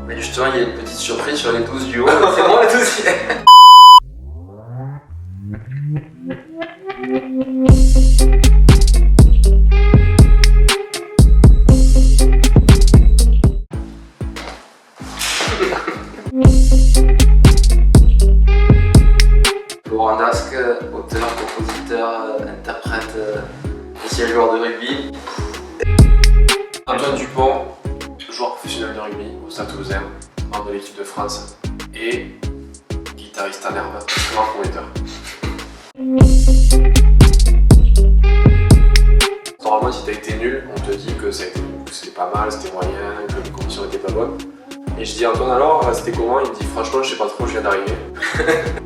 Mais justement, il y a une petite surprise sur les 12 du haut, c'est moi le 12e. Laurent Dasque, auteur, compositeur, interprète, ancien joueur de rugby. Antoine Dupont, joueur professionnel de rugby au Stade Toulousain, membre de l'équipe de France et guitariste en herbe, grand prometteur. Normalement, si t'as été nul, on te dit que c'était pas mal, c'était moyen, que les conditions étaient pas bonnes. Et je dis Antoine alors, c'était comment? Il me dit franchement je sais pas trop, je viens d'arriver.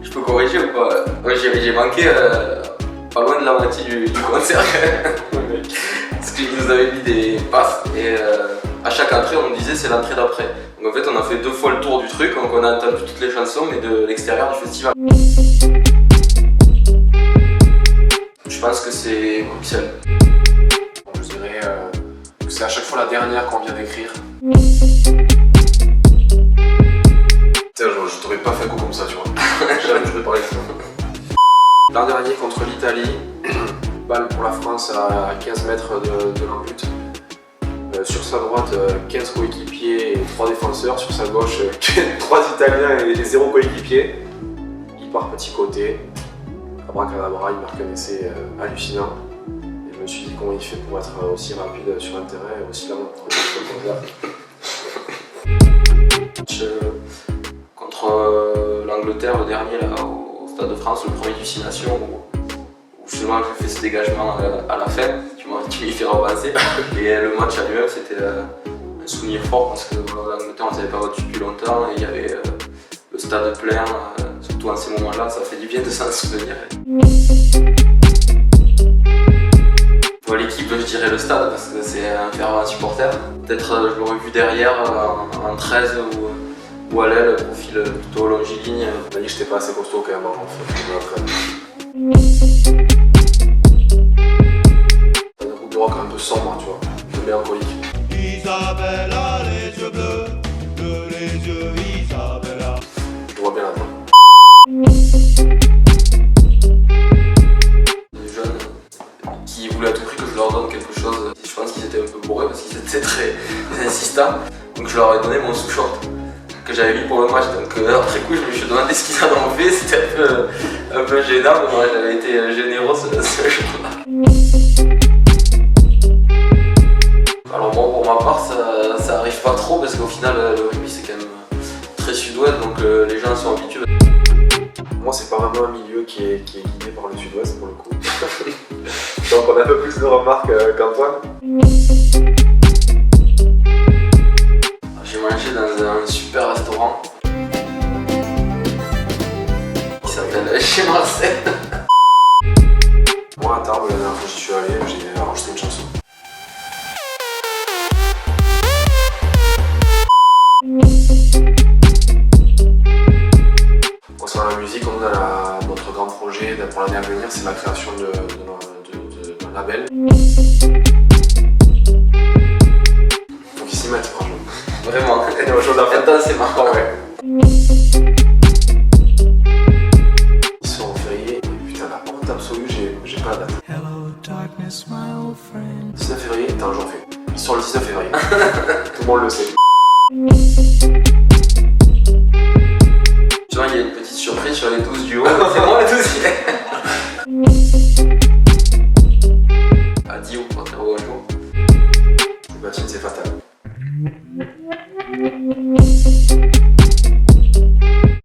Je peux corriger ou pas? Ouais, j'ai manqué pas loin de la moitié du concert. Parce qu'il nous avait mis des passes et à chaque entrée on nous disait c'est l'entrée d'après. Donc en fait on a fait 2 fois le tour du truc, donc on a entendu toutes les chansons mais de l'extérieur du festival. Je pense que c'est Bruxelles. Je dirais que c'est à chaque fois la dernière qu'on vient d'écrire. Je t'aurais pas fait coup comme ça, tu vois. Jamais je vais parler de ça. L'an dernier contre l'Italie, balle pour la France à 15 mètres de l'embut. Sur sa droite, 15 coéquipiers et 3 défenseurs. Sur sa gauche, 3 Italiens et 0 coéquipiers. Il part petit côté. Abracadabra, il marque un essai hallucinant. Et je me suis dit comment il fait pour être aussi rapide sur un terrain et aussi lent pour contre l'Angleterre, le dernier là, au Stade de France, le premier du 6 Nations, où justement j'ai fait ce dégagement à la fin, tu m'y fais repenser. Et le match à lui-même, c'était un souvenir fort parce que l'Angleterre on ne s'avait pas battu depuis longtemps et il y avait le stade plein, surtout en ces moments-là, ça fait du bien de s'en souvenir. L'équipe, je dirais le stade parce que c'est un fervent supporter. Peut-être je l'aurais vu derrière en 13 ou à l'aile, profil plutôt longiligne. On m'a dit que j'étais pas assez costaud quand même en fait. T'as un groupe de rock un peu sombre, tu vois, un peu mélancolique. Isabella, les yeux bleus, les yeux Isabella. Je vois bien là-dedans. Des jeunes qui voulaient à tout prix que je leur donne quelque chose. Je pense qu'ils étaient un peu bourrés parce qu'ils étaient très insistants. Donc je leur ai donné mon sous-short que j'avais mis pour le match. Donc après coup, je me suis demandé ce qu'ils en ont fait. C'était un peu gênant, mais moi j'avais été généreux ce jour-là. Alors bon, pour ma part, ça arrive pas trop parce qu'au final, le rugby c'est quand même très sud-ouest, donc les gens sont habitués. Moi, c'est pas vraiment un milieu qui est guidé par le sud-ouest pour le coup. Donc on a un peu plus de remarques qu'Antoine. J'ai mangé dans un super restaurant qui s'appelle Chez Marcel. Moi, à Tarbes, la dernière fois que je suis allé, j'ai enregistré une chanson. Concernant la musique, on a notre grand projet pour l'année à venir, c'est la création d'un label. Faut qu'ils s'y mettent, franchement. Vraiment, Il y a autre chose à faire. maintenant c'est marrant, ouais. Ils sont fériés, et putain, la honte absolue, j'ai pas la date. Hello darkness, my old friend. 19 février est un jour fait. Ils sont le 19 février. Tout le monde le sait. Justement, il y a une petite surprise sur les 12 du haut, c'est moi le 12e. Adieu, Otero un jour. Le bâtiment, c'est fatal.